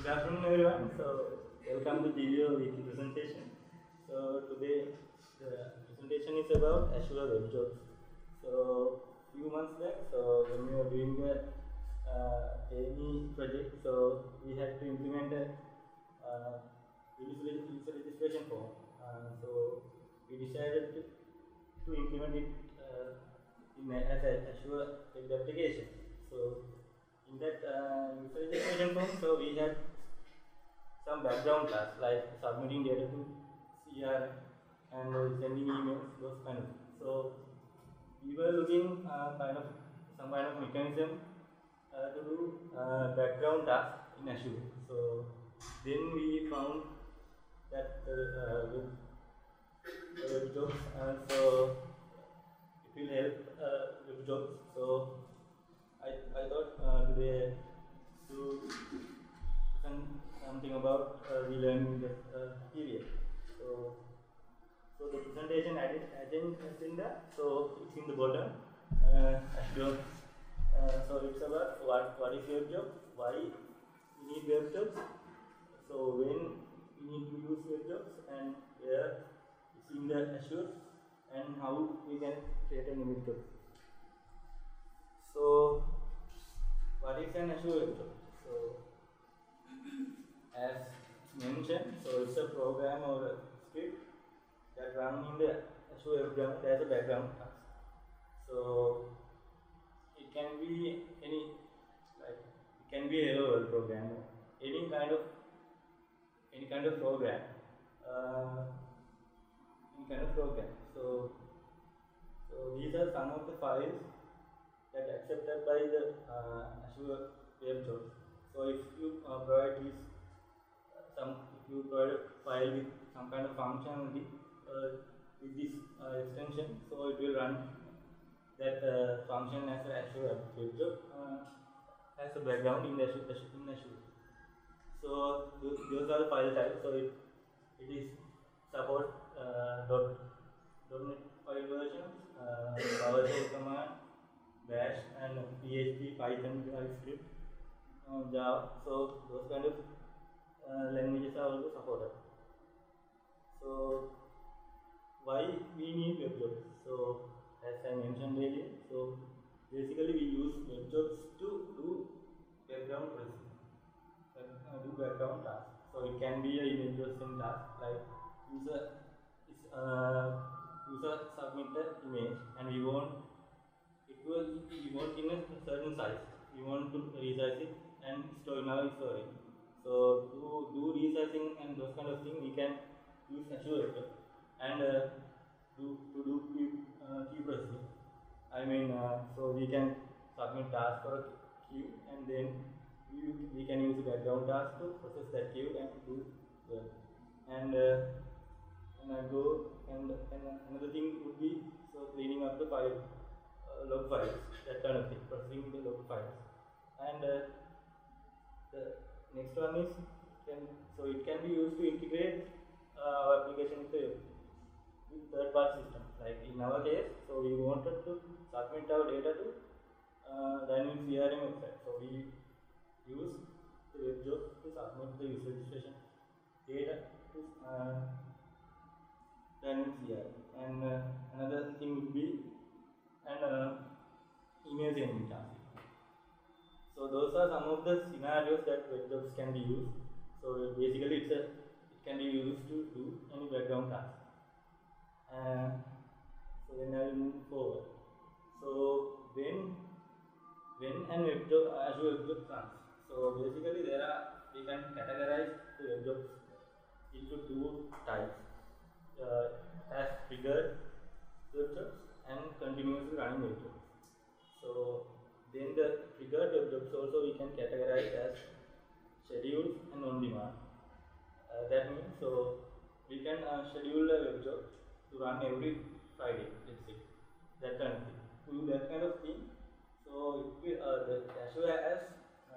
Good afternoon, everyone. So, welcome to video weekly presentation. So, today the presentation is about Azure WebJobs. So, few months back, so when we were doing the any project, so we had to implement a user registration form. So, we decided to implement it as an Azure web application. So, in that user registration form, so we had some background tasks like submitting data to CRM and sending emails, those kind of things. So we were looking some kind of mechanism to do background tasks in Azure. So then we found that with WebJobs, so it will help WebJobs. So I thought today to present something about we learned in that period. So the presentation agenda, so it's in the bottom. So it's about what is WebJob, why we need WebJobs, so when we need to use WebJobs, and where it's in the Azure, and how we can create a new WebJob. So what is an Azure WebJob? So as mentioned, so it's a program or a script that runs in the Azure WebJob as a background task. So it can be it can be a hello world program, any kind of program, So these are some of the files that are accepted by the Azure WebJobs. So if you provide this if you provide a file with some kind of functionality with this extension, so it will run that function as an Azure WebJob as a background in Azure. So those are the file types. So it is support .NET file versions, PowerShell command, Bash, and PHP, Python, TypeScript, Java. So those kind of languages are also supported. So why we need WebJobs? So as I mentioned earlier, so basically we use WebJobs to do background processing, do background tasks. So it can be an image processing task, like user submit the image, and we want in a certain size. We want to resize it and store in our storage. So to do resizing and those kind of things, we can use Azure WebJob, and to do queue processing. So we can submit task for a queue, and then we can use the background task to process that queue and do work. And another thing would be cleaning up the file, log files, that kind of thing, processing the log files. And the next one is it can be used to integrate our application with third-party systems. Like in our case, so we wanted to submit our data to dynamic CRM website. So we use the WebJob to submit the user registration data to dynamic CRM. And another thing would be email sending task. So those are some of the scenarios that WebJobs can be used. So basically, it can be used to do any background task. So then I will move forward. So when an Azure WebJob runs, so basically we can categorize the WebJobs into two types, as triggered WebJobs and continuously running WebJobs. So then the triggered WebJobs also we can categorize as scheduled and on demand. That means so we can schedule a WebJob to run every Friday, let's say, that kind of thing. To do that kind of thing, so the Azure has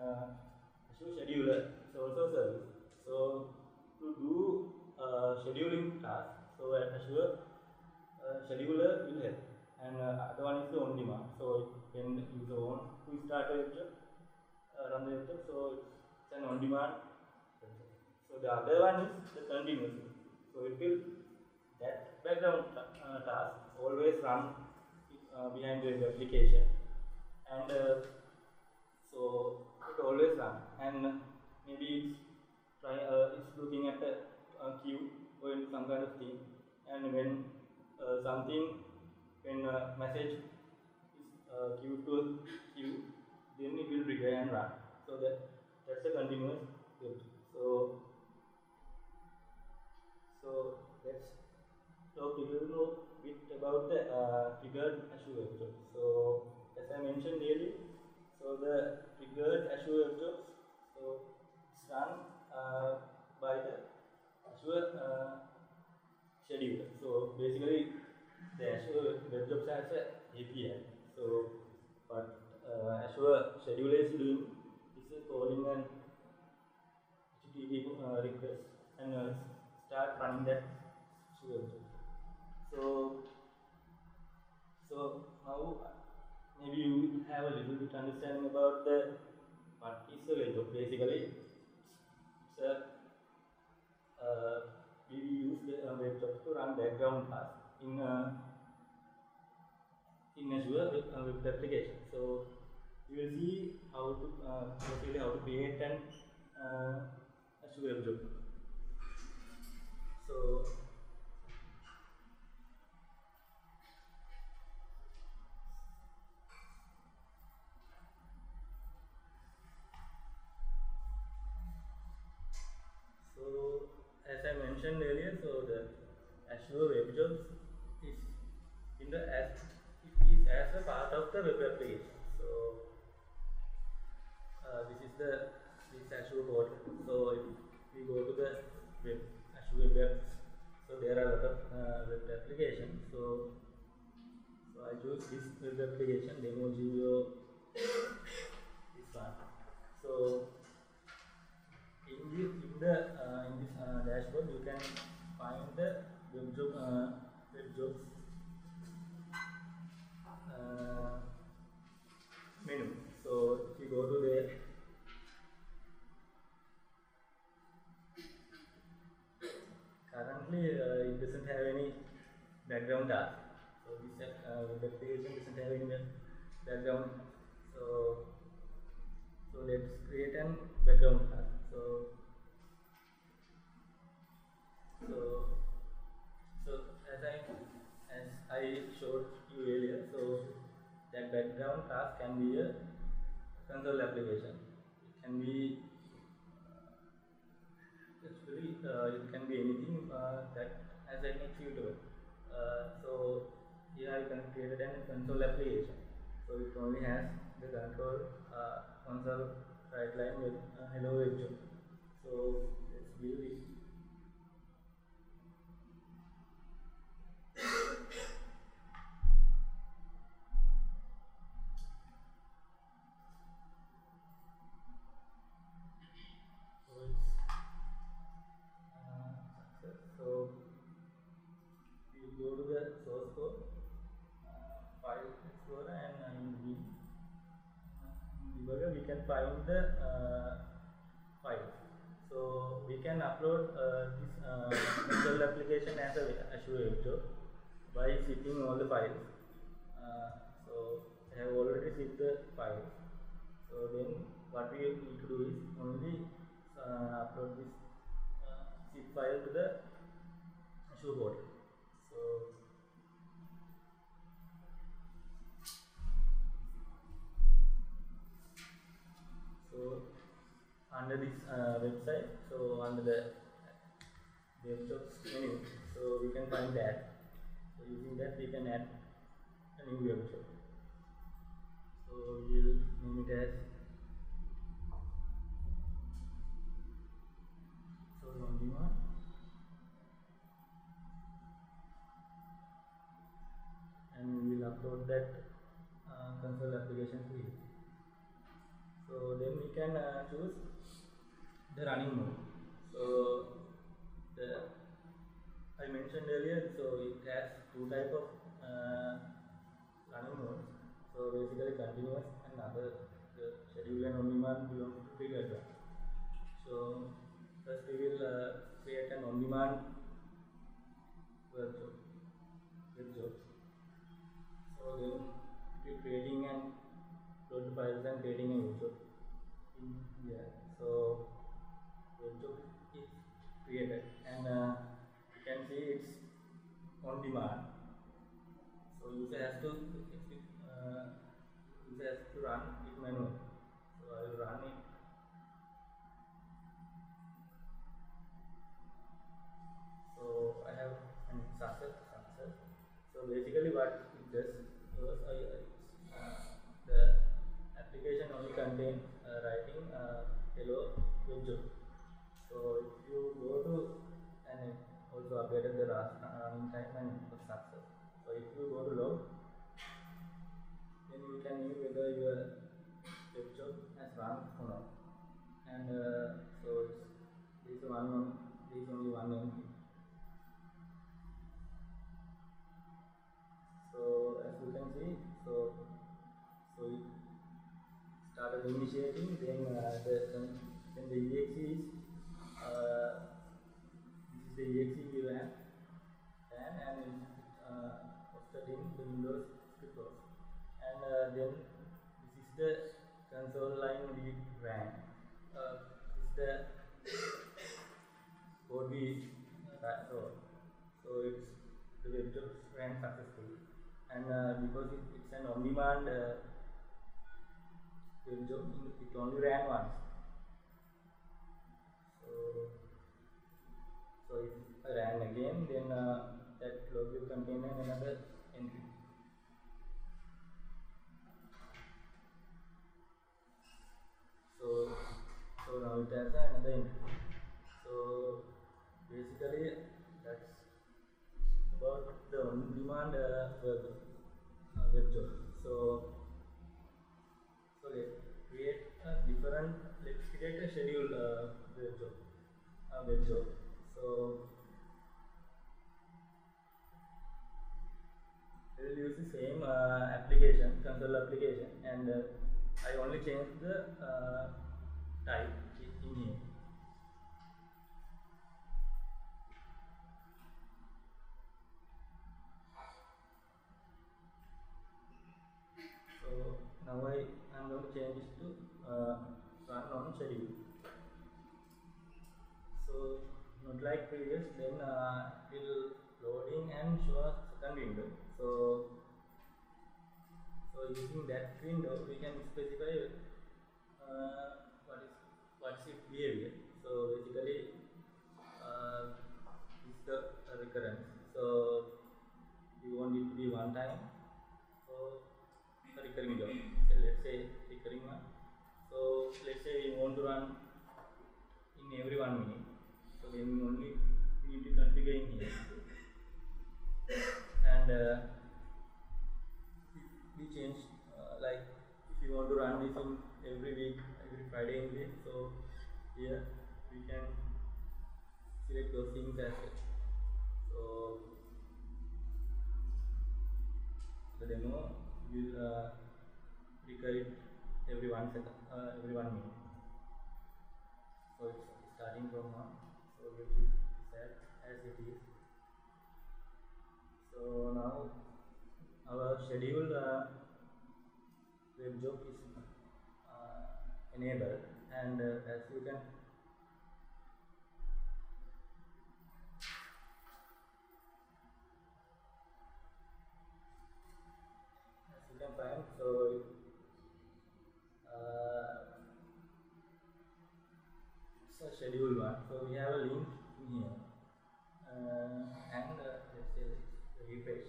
Azure scheduler is also service. So to do scheduling task, so Azure scheduler will help, and other one is the on demand. So when the user wants to start a WebJob, run the WebJob, so it's an on demand So the other one is the continuous. So it will, that background task always run behind the web application, and so it always run, and maybe it's looking at a queue or some kind of thing, and when something, when a message is queued to a queue, then it will trigger and run. So that's a continuous build. So let's talk a little bit about the triggered Azure WebJobs. So as I mentioned earlier, so the triggered Azure WebJobs, so it's run by the Azure scheduler. So basically, the Azure WebJobs has a API. So what Azure scheduler is doing is calling an HTTP request and start running that Azure WebJobs. So now maybe you have a little bit understanding about what is a WebJob. Basically, it's a we use the WebJob to run background tasks in Azure web application. So you will see how to basically how to create an Azure WebJob. So as I mentioned earlier, so the Azure WebJobs is in the it is as a part of the web application. So this Azure portal. So if we go to the Azure Web, so there are a lot of web applications. So I choose this web application demo Geo, this one. So in this dashboard you can find the WebJobs menu. So if you go to there, currently it doesn't have any background task. So this web application doesn't have any background. So let's create an background task. So as I showed you earlier, so that background task can be a console application. It can be it can be anything that has an executable. So here I can create a console application. So it only has the control console right line with hello WebJob. So let's build it. So we go to the source code, file explorer, and in debugger we can find the file. So we can upload this console application as a Azure WebJob by zipping all the files. So I have already zipped the files. So then what we need to do is only upload this zip file to the Azure portal. So under this website, so under the WebJobs menu, so we can find that. So using that we can add a new WebJob. So we will name it as on demand. And we will upload that console application to it. So then we can choose the running mode. So I mentioned earlier, so it has two types of running modes. So basically continuous and the schedule and on demand belongs to triggered one. So first we will create an on-demand web job. So then it will creating and load files and creating a web job in here. So web job is created, and you can see it's on demand. So user has to run it manually. So I will run it. So I have an success. So basically what it does was the application only contains writing hello WebJob. So if you go to, and it also updated the running time and success. So if you go to log, then you can know whether your WebJob has run or not. And so there is only one entry. So as you can see, so it started initiating. Then the exe is this is the exe we ran, and it posted in the Windows script also. And then this is the console line we ran. This is the code we wrote. So it's the WebJob ran successfully. And because it's an on-demand WebJob, it only ran once. So if I ran again, then that log will contain another entry. So now it has another entry. So basically that's about the on-demand WebJob. So let's create a scheduled WebJob. So we will use the same application, console application, and I only change the type in here. So now I am going to change this to run on schedule. So not like previous, then it will loading and show a second window. So using that window, we can specify what's its behavior. So basically, it's the recurrence. So you want it to be one time. So a recurring job. So let's say recurring one. So let's say we want to run in every 1 minute. So then we need to configure in here. And we change like if you want to run this in every week, every Friday in week. So here we can select those things as well. So the demo will recur it every 1 second, every 1 minute. So it's starting from 1. So we keep that as it is. So now our scheduled WebJob is enabled, and as you can find, so it's a scheduled one. So we have a link in here, and let's say refresh.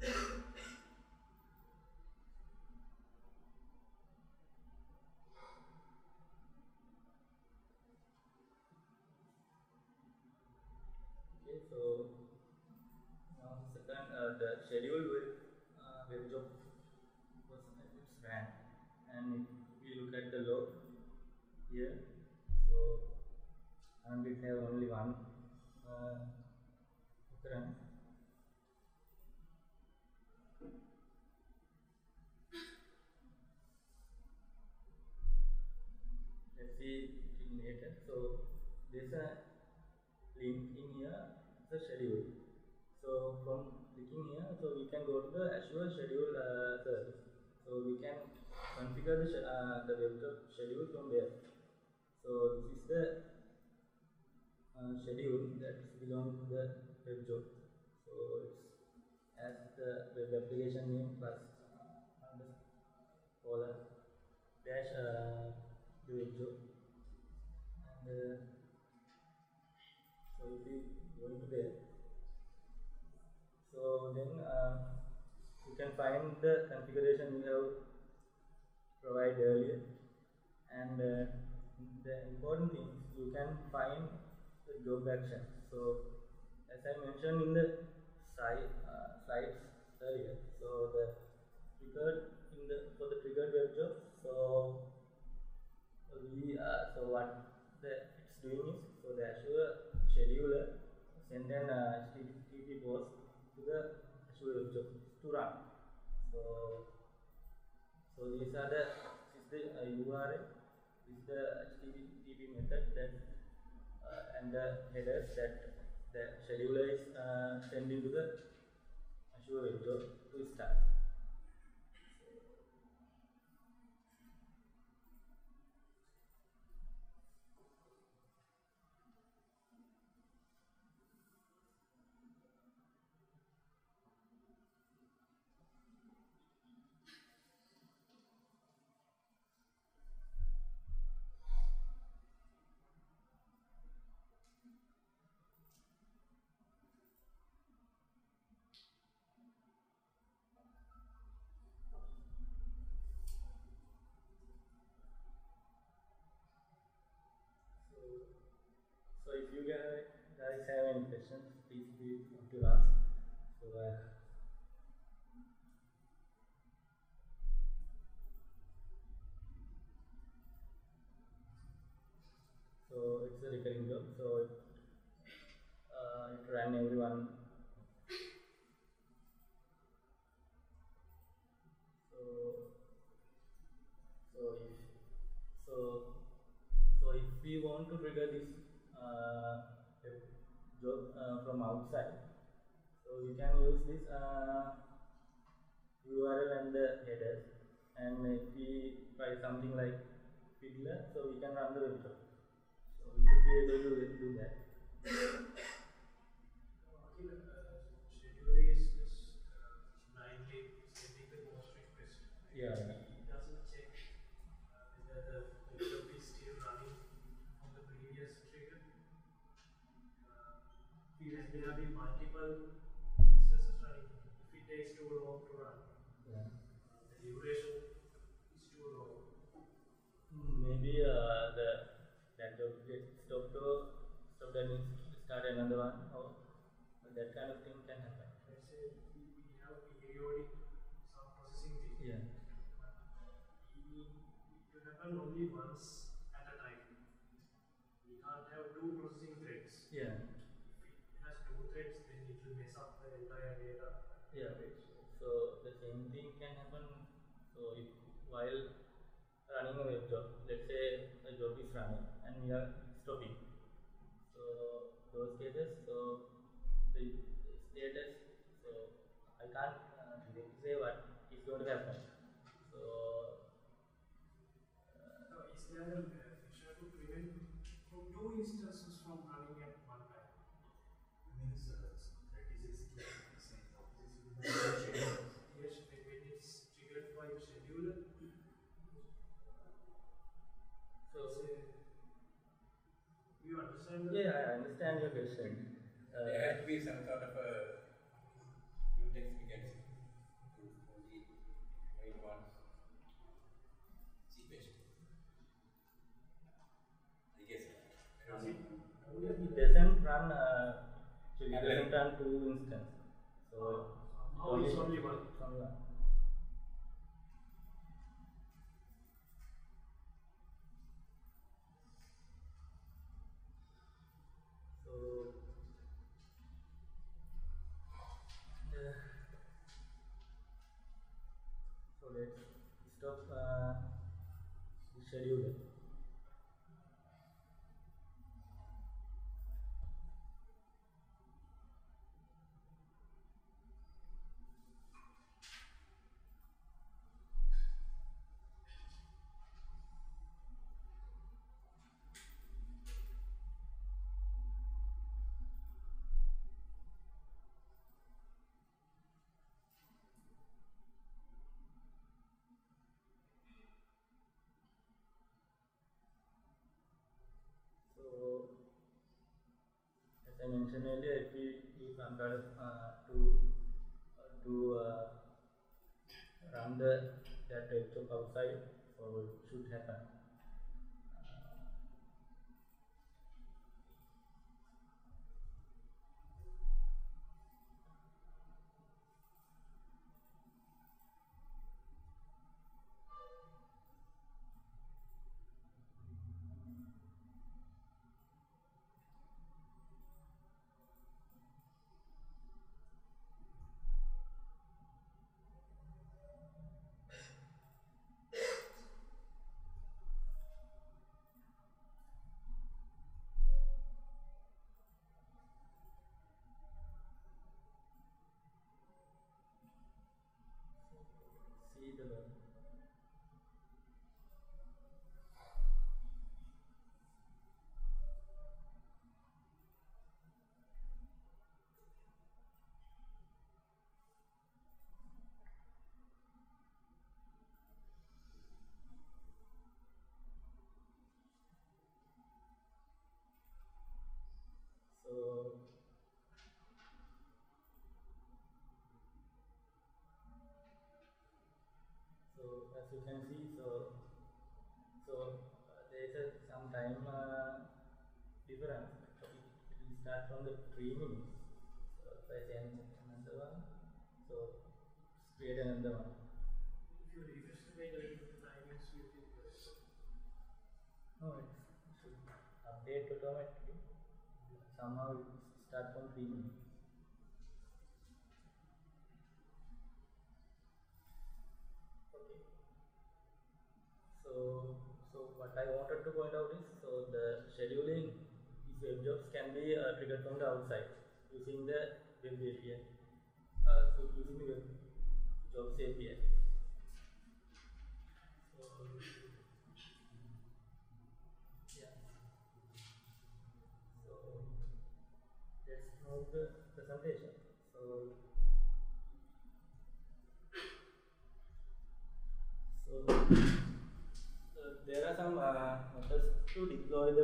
So So now second, the schedule WebJob was it's ran, and if we look at the log here, so and we have only one occurrence. Let's see it later. So there's a link in here, the schedule. So from clicking here, so we can go to the Azure schedule service. So we can configure the WebJob schedule from there. So this is the schedule that belongs to the WebJob. So it's as the web application name plus colon dash the WebJob. And so if we go into there, so then you can find the configuration we have provided earlier, and the important thing is you can find the job action. So as I mentioned in the slides earlier, so the triggered for the triggered web job, so so what it's doing is, so the Azure scheduler send an HTTP post to the Azure WebJob to run. So these are the URL, this is the HTTP method that and the headers that the scheduler is sending to the Azure WebJob to start. So if you guys have any questions, please feel free to ask. So it's a recurring job. So it ran everyone. So if we want to trigger this job from outside, so we can use this URL and the headers, and if we try something like Fiddler, so we can run the web job. So we should be able to do that. Schedule is blindly sending the post request. Yeah. It doesn't check whether the job is still running from the previous trigger. There will be multiple instances running. If it takes too long to run, the duration is too long. Maybe that job gets stopped and start another one, or that kind of thing can happen. Let's say we have periodic some processing thing. Yeah. It will happen only once at a time. We can't have two processing threads. Yeah. If it has two threads, then it will mess up the entire data. Yeah. So the same thing can happen. So if while running a web job, let's say a job is running and we are stopping. So those cases, so the status, so I can't directly say what is going to happen. So Is there a feature to prevent from two instances from running at one time? Means that is basically saying Yes, when it's triggered by the scheduler. So you understand that? yeah, I understand your question. there has to be some sort of a mutex we can only wait once sequence. I guess. I don't know. It doesn't run Actually, it doesn't run two instances. So now it's only one. It's only one. So let's stop the scheduler. So, as I mentioned earlier, if we use Umbrella to run that WebJob outside, so it should happen. See the web. So as you can see, there is some time difference. It will start from the 3 minutes. So if I change another one, so create another one. If you refresh the page, the time is using No, it should update automatically. Somehow it start from 3 minutes. Okay. So what I wanted to point out is, so the scheduling these WebJobs can be triggered from the outside using the web API. So using the WebJobs API. So yeah. So let's move the presentation. So there are some methods to deploy the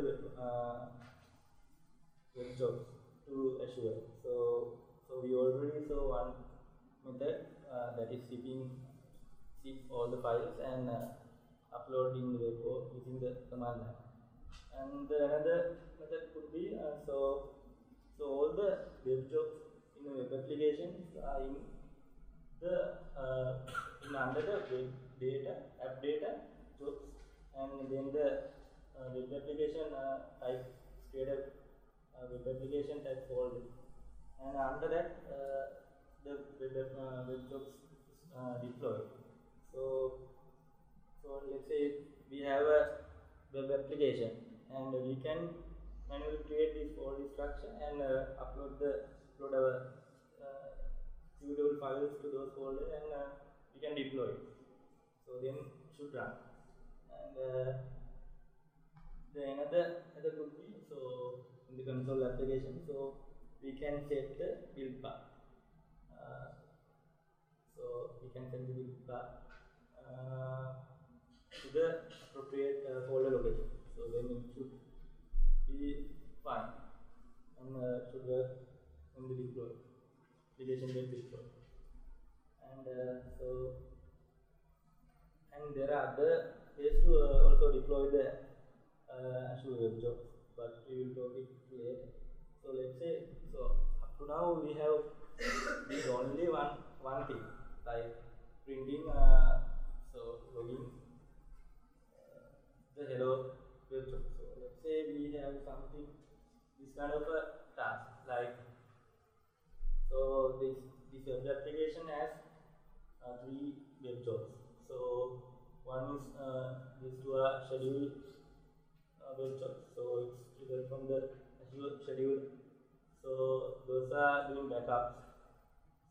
WebJobs to Azure. So we already saw one method that is zip all the files and upload in the web using the command line. And another method could be so all the WebJobs in the web applications are in the under the web data, app data jobs, and then the web application type create a web application type folder, and under that the WebJobs deployed. So let's say we have a web application, and we can manually create this folder structure and upload our suitable files to those folders, and we can deploy it. So then it should run. And the another could be, so in the console application, so we can set the build path. So we can set the build path to the appropriate folder location. So then it should be fine and should work in the deploy. Application get deployed. And and there are other ways to also deploy the Azure WebJobs, but we will talk it later. So let's say, so now we have did only one thing, like printing so logging the hello webjob. So let's say we have something, this kind of a task, like so this web application has three web jobs. So one is this to a schedule web job. So it's triggered from the Azure schedule. So those are doing backups.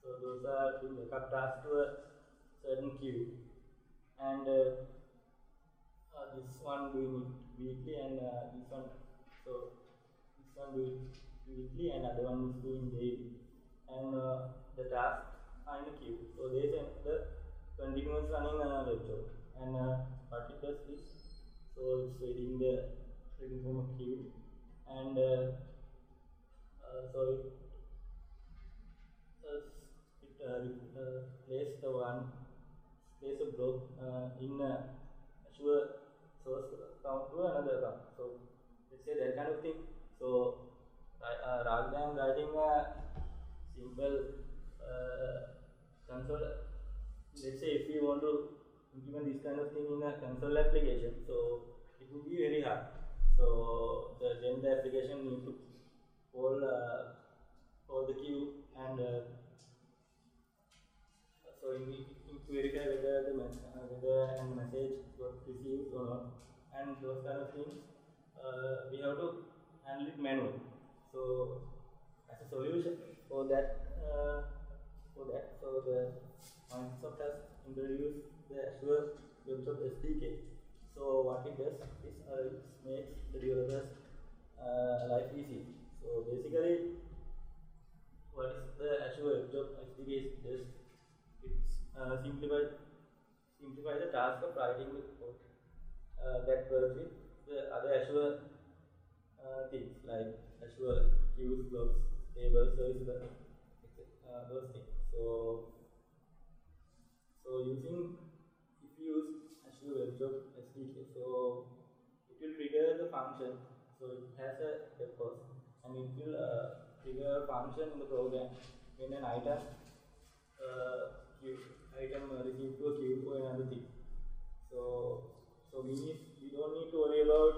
So those are doing backup tasks to a certain queue, and this one doing it weekly, and this one doing weekly, and other one is doing daily, and the tasks are in the queue. So there is the continuous running web job, and what it does is, so it's reading from a queue, and so it place a block in Azure source account to another account. So let's say that kind of thing. So rather than writing a simple console, let's say if you want to implement this kind of thing in a console application, so it would be very hard. So then the application needs to call the queue, and so you need to verify whether the message got received or not, and those kind of things we have to handle it manually. So as a solution for that, so the Microsoft has introduced the Azure WebJobs SDK. So what it does is it makes the developers life easy. So basically, what is the Azure WebJobs SDK does? It's simplify the task of writing the code that works with the other Azure things like Azure queues, blocks, tables, service bus, etc. Those things. So if you use Azure WebJobs SDK, so it will trigger the function. So it has a purpose, and it will trigger a function in the program when an item received to a queue or another thing. So we don't need to worry about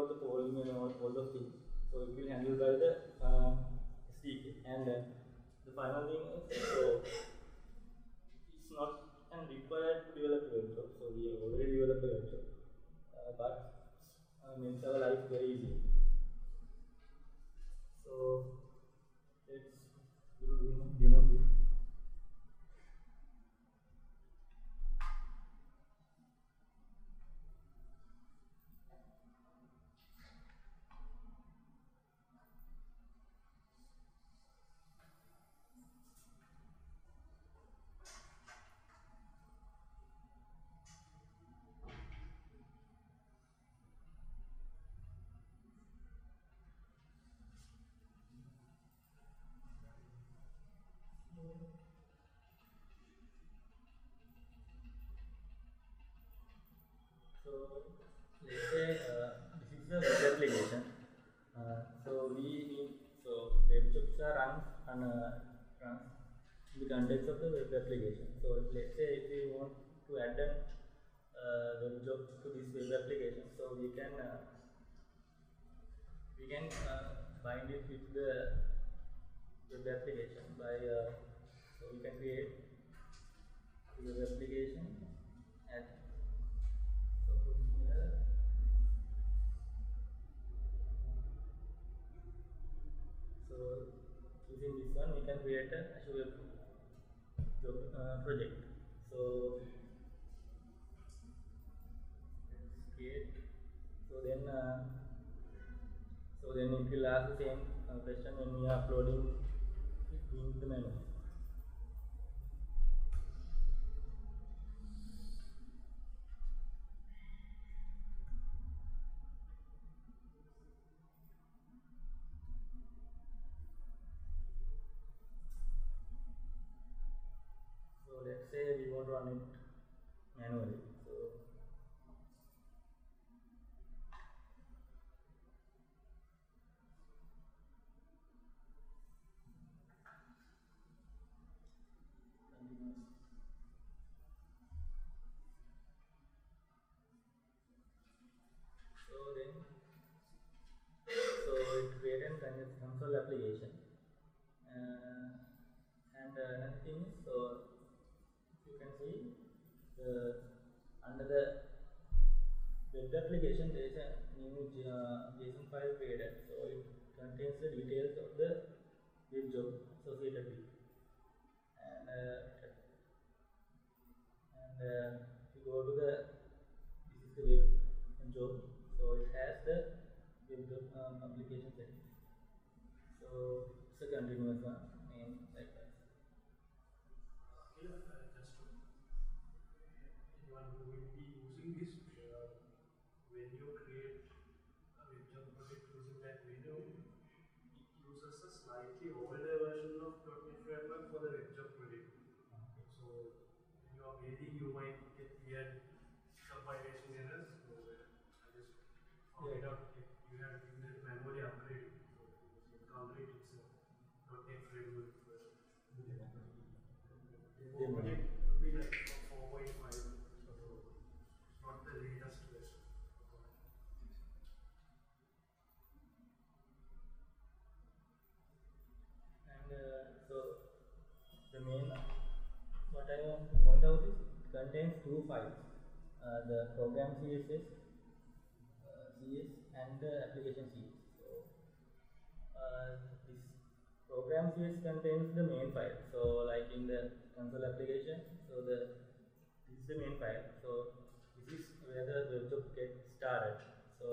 the polling and all those things. So it will handle by the SDK. And the final thing is, so it's not required to develop a webjob. So we have already developed a webjob, but makes our life very easy. So let's do demo here. So let's say this is a web application. So WebJobs are runs in the context of the web application. So let's say if we want to add a WebJob to this web application, so we can bind it with the web application by so we can create the web application and so using this one we can create a Azure WebJob project. So let's create. So then it will ask the same question when we are uploading it into the menu. So let's say we want to run it manually. application. And another thing is, so you can see under the web application there is a new JSON file created, so it contains the details of the web job associated with. And if you go to this is the web job, so it has the web job application settings. So it's a continuous one, like that. Just anyone who will be using this, when you create a WebJob project using that window, it uses a slightly older version of .NET Framework for the WebJob project. So when you are building, you might get weird compilation errors. So I just found it out if you have to manually upgrade it. So you can't read it's a .NET Framework version. The project would be like 4.5, so not the latest version. And so the main what I want to point out is it contains two files, the program CSS, CS and the application CS. So this program CS contains the main file. So like in the console application, so this is the main file. So this is where the WebJob gets started. So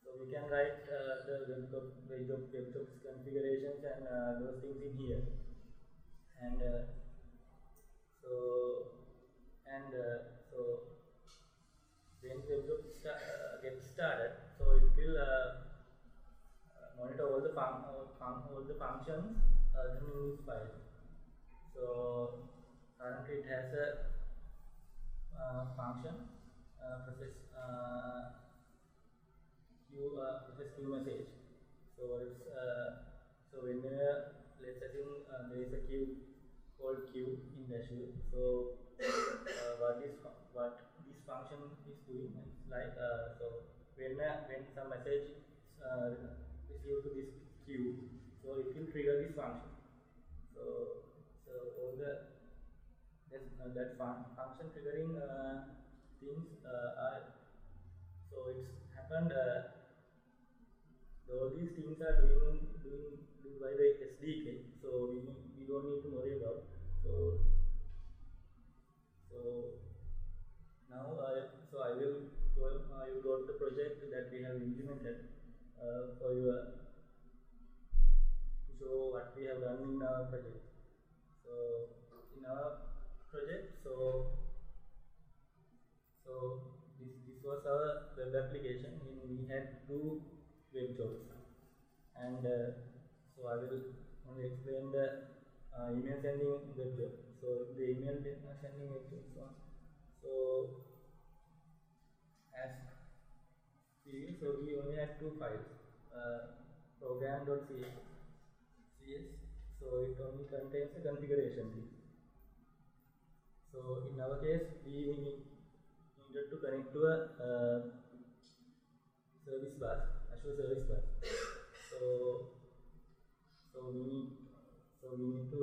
we can write the WebJob's configurations and those things in here. And so when WebJob gets started, so it will monitor all the functions in this file. So currently it has a function process queue message. So it's so whenever let's assume there is a queue called queue in Azure. So what this function is doing is like so when some message received to this queue, so it will trigger this function. So all that function triggering things are, so it's happened. All these things are doing by the SDK, so we don't need to worry about. So now I will go to the project that we have implemented for you to show what we have done in our project. So in our project, so this was our web application. We had two WebJobs, and so I will only explain the email sending WebJob. So the email sending WebJob. So as previous, so we only had two files, program.cs. So it only contains the configuration thing. So in our case, we needed to connect to a service bus, Azure service bus. So we need to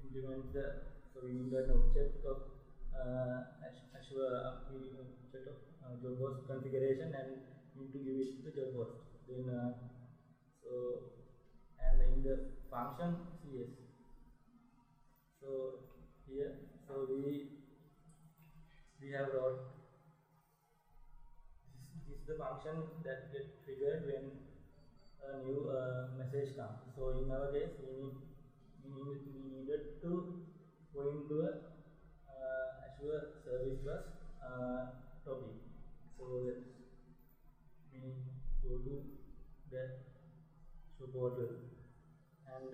implement we need an object of Azure, we need an object of job host configuration, and need to give it to the job host. Then and in the function CS, so here, so we have wrote this is the function that gets triggered when a new message comes. So in our case, we needed to go into a Azure service bus topic. So we go to that portal, and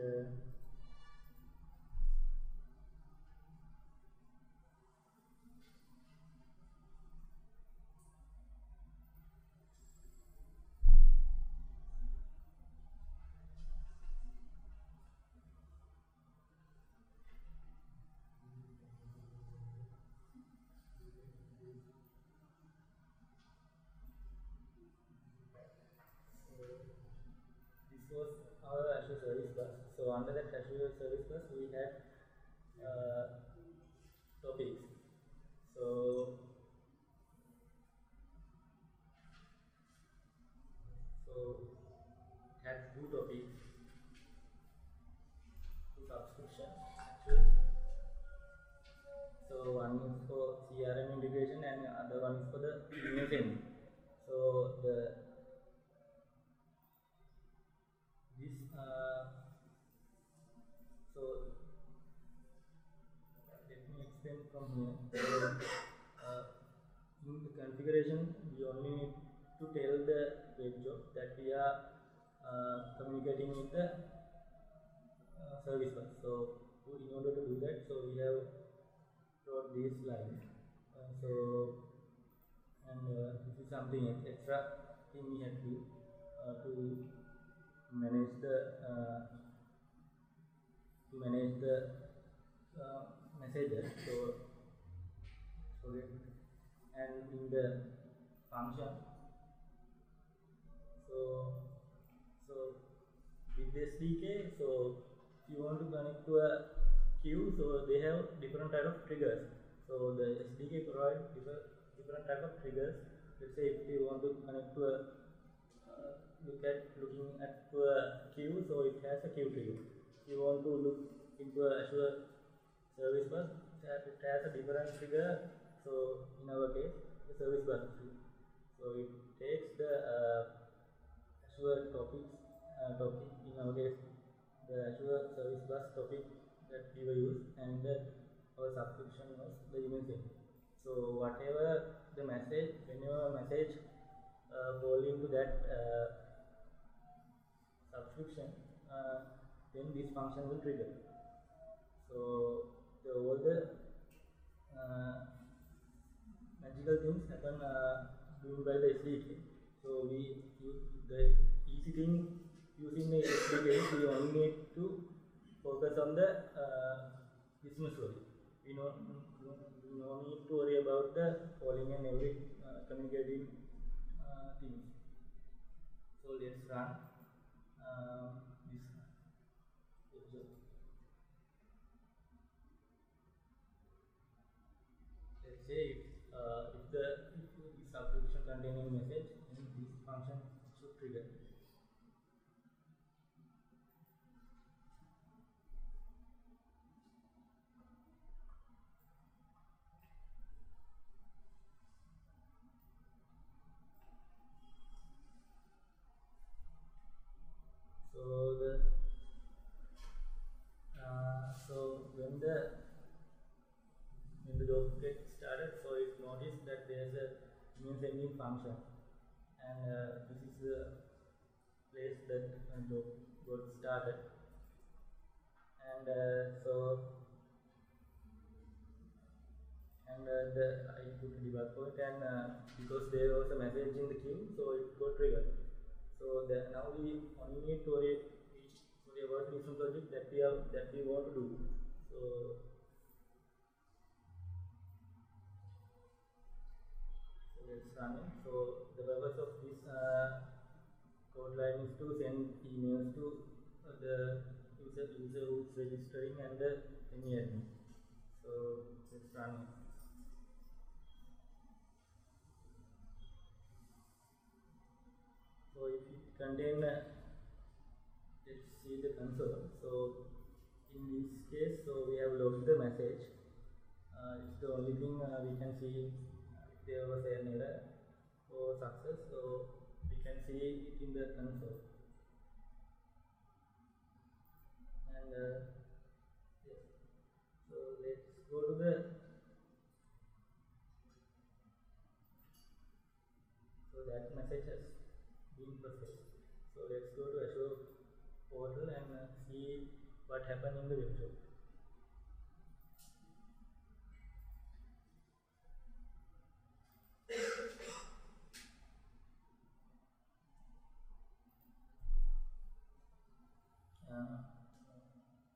this was our Azure Service Bus. So under that Azure Service Bus, we had topics. So it had two topics, two subscriptions actually. So one is for CRM integration and the other one is for the email sending. So so let me explain from here. So in the configuration, we only need to tell the WebJob that we are communicating with the service bus. So in order to do that, so we have wrote these lines. This is something extra thing we have to manage the messages. And in the function, so with the SDK, so if you want to connect to a queue, so they have different type of triggers. So the SDK provides different type of triggers. Let's say if you want to connect to a looking at a queue, so it has a queue trigger. If you want to look into a Azure Service Bus, it has a different trigger. So in our case, the Service Bus trigger. So it takes the Azure topic. In our case, the Azure Service Bus topic that we were used, and that our subscription was the email thing. So whatever the message, whenever a message fall into that subscription, then this function will trigger. So all the magical things happen doing by the SDK. So we use the easy thing using the SDK. We only need to focus on the business logic. We no need to worry about the calling and every communicating things. So let's run this WebJob. Let's say if the subscription containing message, then this function should trigger. So when the job gets started, so it noticed that there's a email sending function, and this is the place that job got started, and I put a debug point, and because there was a message in the queue, so it got triggered. So now we only need to worry about the business logic that we want to do. So let's run it. So the purpose of this code line is to send emails to the user who's registering and the admin. So let's run it. So if it contains, let's see the console. So in this case, so we have logged the message. It's the only thing we can see if there was an error or success. So we can see it in the console. And yes. So let's go to the. So that message has been processed. So let's go to Azure portal and see what happened in the WebJob.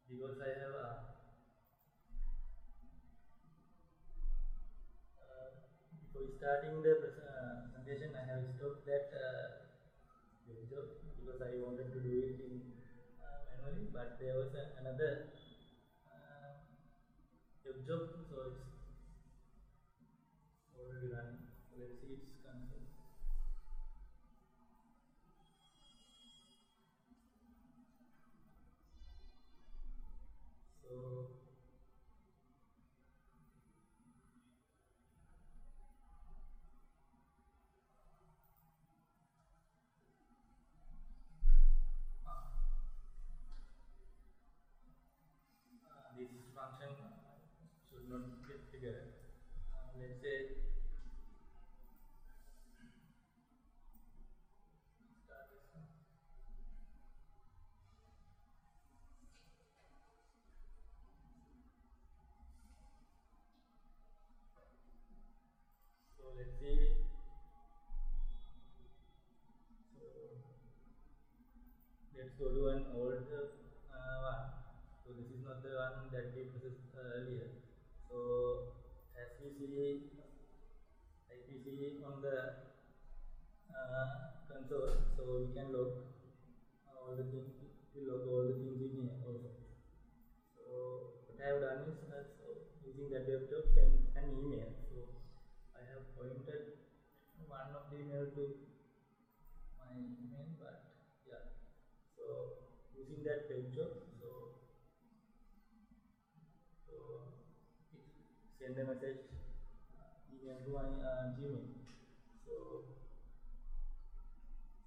Because I have before starting the presentation, I have stopped that WebJob because I wanted to do it in but there was another WebJob, so it's already running. So let's see its console. So this function should not get triggered. Let's say start this one. So let's see. So let's go to an old one. So this is not the one that we processed earlier. So as we see, like we see on the console, so we can log all the things. We log all the things in here also. So what I have done is also using that WebJob send an email. So I have pointed one of the email to my email, but yeah. So using that WebJob, so it send a message email to my Gmail. So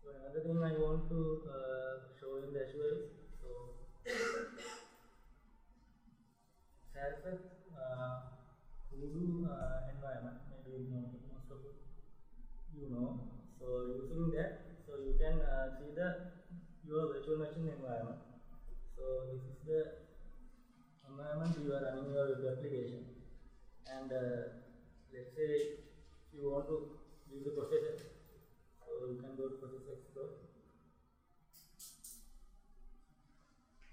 another thing I want to show in the Azure is, so it has a Voodoo environment. Maybe most of you know. So using that, so you can see your virtual machine environment. So this is the environment you are running your web application, and let's say you want to view the processor, so you can go to process explore,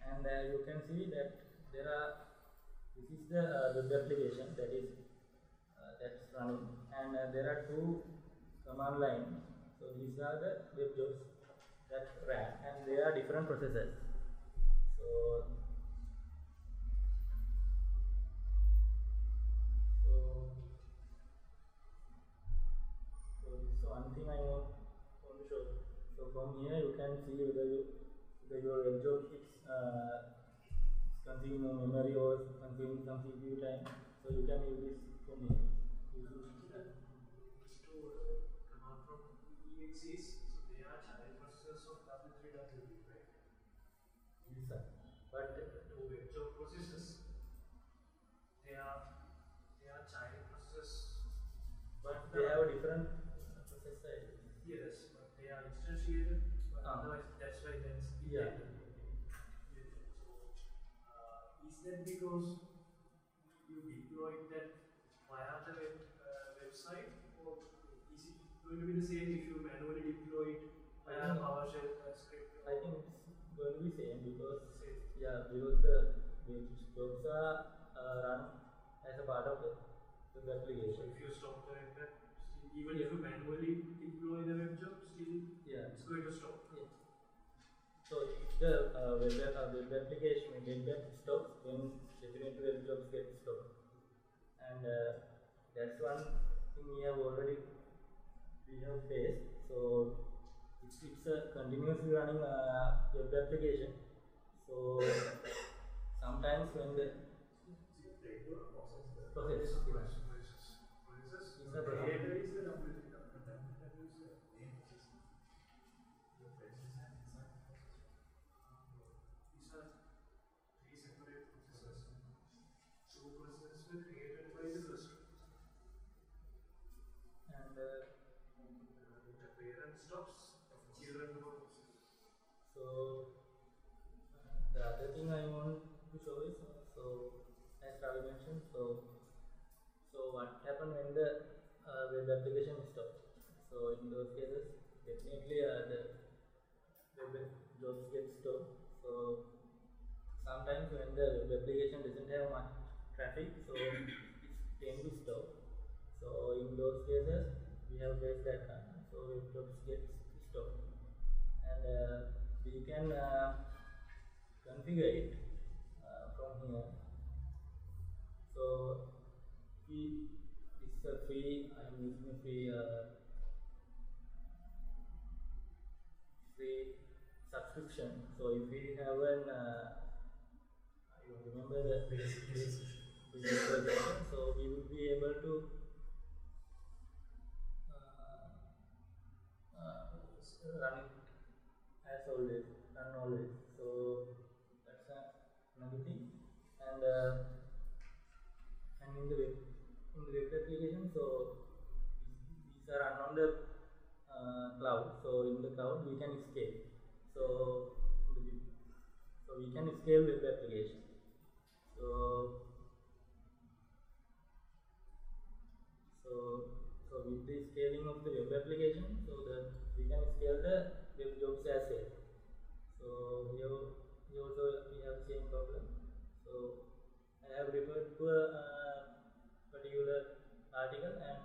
and you can see that this is the web application that's running, and there are two command lines. So these are the WebJobs that ran, and they are different processors. So this is one thing I want to show. So from here you can see whether your WebJob is consuming more memory or consuming some CPU time. So you can use this from here. Command from exes, so they are child processors of W3W, right? Yes, sir. But two WebJob processors, they are child processors, but they have a different processor. yes, but they are instantiated. Otherwise, that's why that's yeah. So, is that because you deployed that via the website, or is it going to be the same if you manually deploy it via PowerShell script? I think it's going to be same because same. Because the WebJobs are run as a part of the application. So if you stop doing that, even if you manually deploy the WebJob, still it's going to stop. Yeah. So if the web application stops, then definitely WebJobs get stopped. And that's one thing we have faced. So it's a continuously running web application. So sometimes when the process is the creator is the W3W. These are three separate processes. Two processes were created by the cluster. And the parent stops, children go. So the other thing I want to show is, so as Ravi mentioned, so what happened when the web application is stopped? So in those cases, definitely the web jobs get stopped. So sometimes when the web application doesn't have much traffic, so it tends to stop. So in those cases, we have faced that so web jobs get stopped, and we can configure it from here. So this is a free. I am using a free subscription. So if we have an I don't remember the basic version, so we will be able to run it as always, run always. So that's another thing. And in the web application, so these are run on the cloud. So in the cloud we can scale. So we can scale web application. So with the scaling of the web application, so that we can scale the WebJobs as well. So here also we have same problem. So I have referred to a particular article, and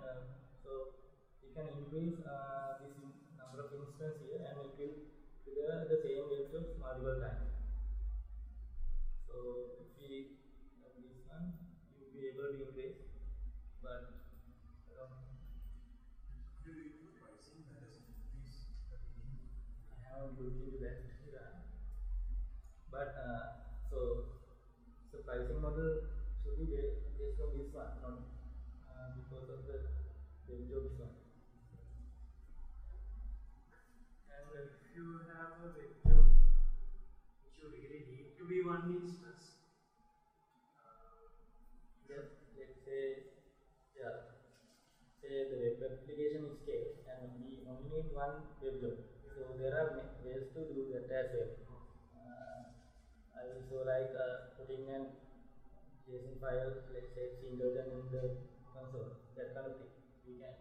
so we can increase this number of instances here, and it will trigger the same WebJobs multiple times. So if we have this one, you will be able to increase, but I haven't looked into that. But so pricing model should be based on this one, not because of the WebJobs one. And if you have a WebJob which you really need to be one instance, let's say the web application is scaled and we only need one WebJob. So there are ways to do that as well. I also like putting an JSON file, let's say singleton in the console, that kind of thing. We can.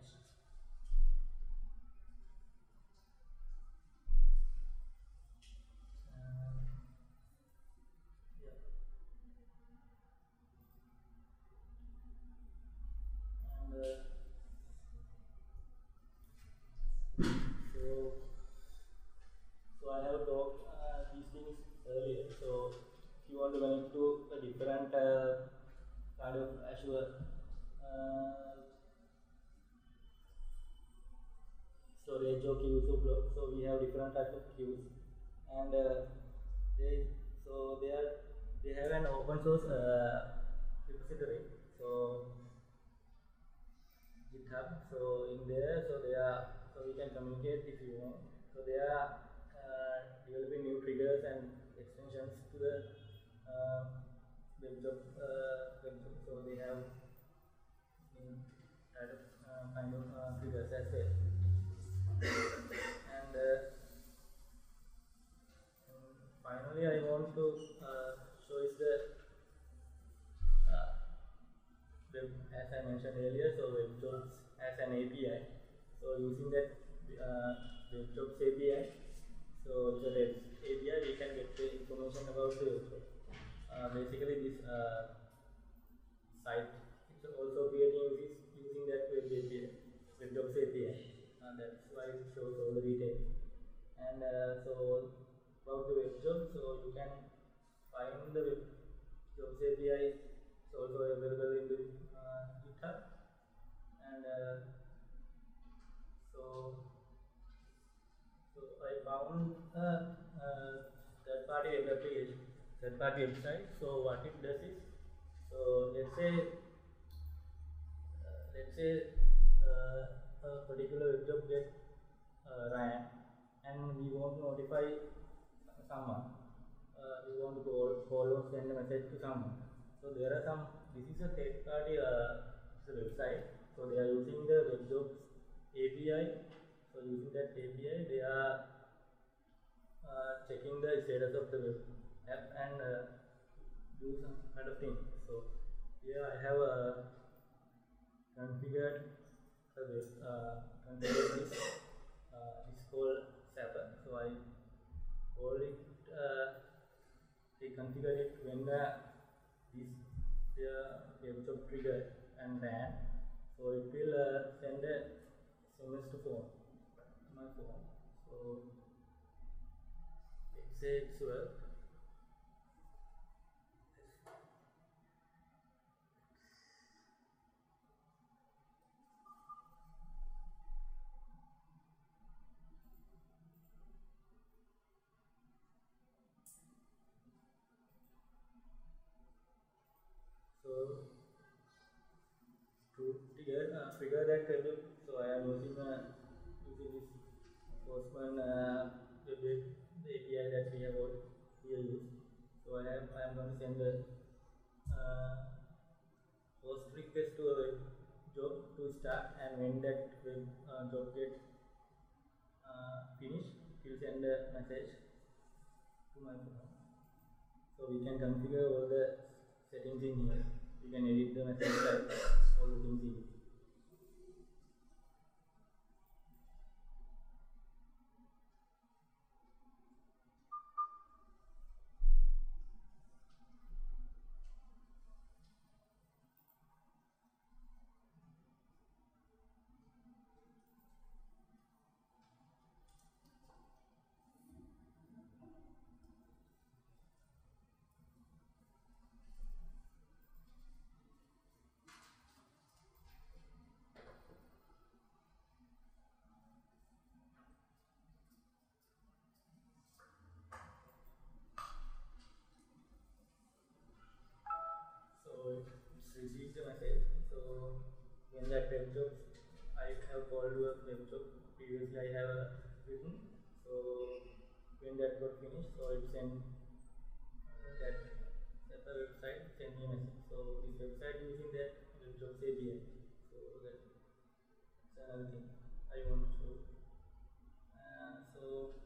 So I have talked these things earlier. So if you want to connect to a different kind of Azure storage or queues or blocks, so we have different types of queues, and they have an open source repository. So GitHub. So in there, so we can communicate if you want. So they are developing new triggers and extensions to the WebJob. So they have kind of triggers as well. And finally, I want to show is the as I mentioned earlier, so WebJobs as an API. So using that WebJobs API, so the web API we can get the information about the WebJob. Basically, this site is also creating using that web API, WebJobs API. That's why it shows all the details. And so about the WebJob, so you can find the WebJobs API. It's also available in the GitHub, and so I found a third-party web application, third-party website. So what it does is, so let's say a particular WebJob get ran, and we want to notify someone. We want to call or send a message to someone. So there are some. This is a third-party website. So they are using the WebJobs API. So using that API, they are checking the status of the web app and do some kind of thing. So here I have configured this called Sapper. So I already configured it when this WebJob trigger and ran. So it will send a SMS to my phone. So let's say it's work. that web, so I am using this Postman web API that we have all here used. So I am going to send the post request to a web job to start, and when that web job gets finished, it will send a message to my phone. So we can configure all the settings in here. We can edit the message type, all the things in here. So it's received the message. So when that web job, I have called a web job. Previously I have written. So when that got finished, so it sent that the website send me a message. So this website using that WebJobs API. So that's another thing I want to show.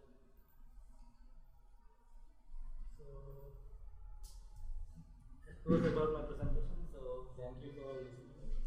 So that was about my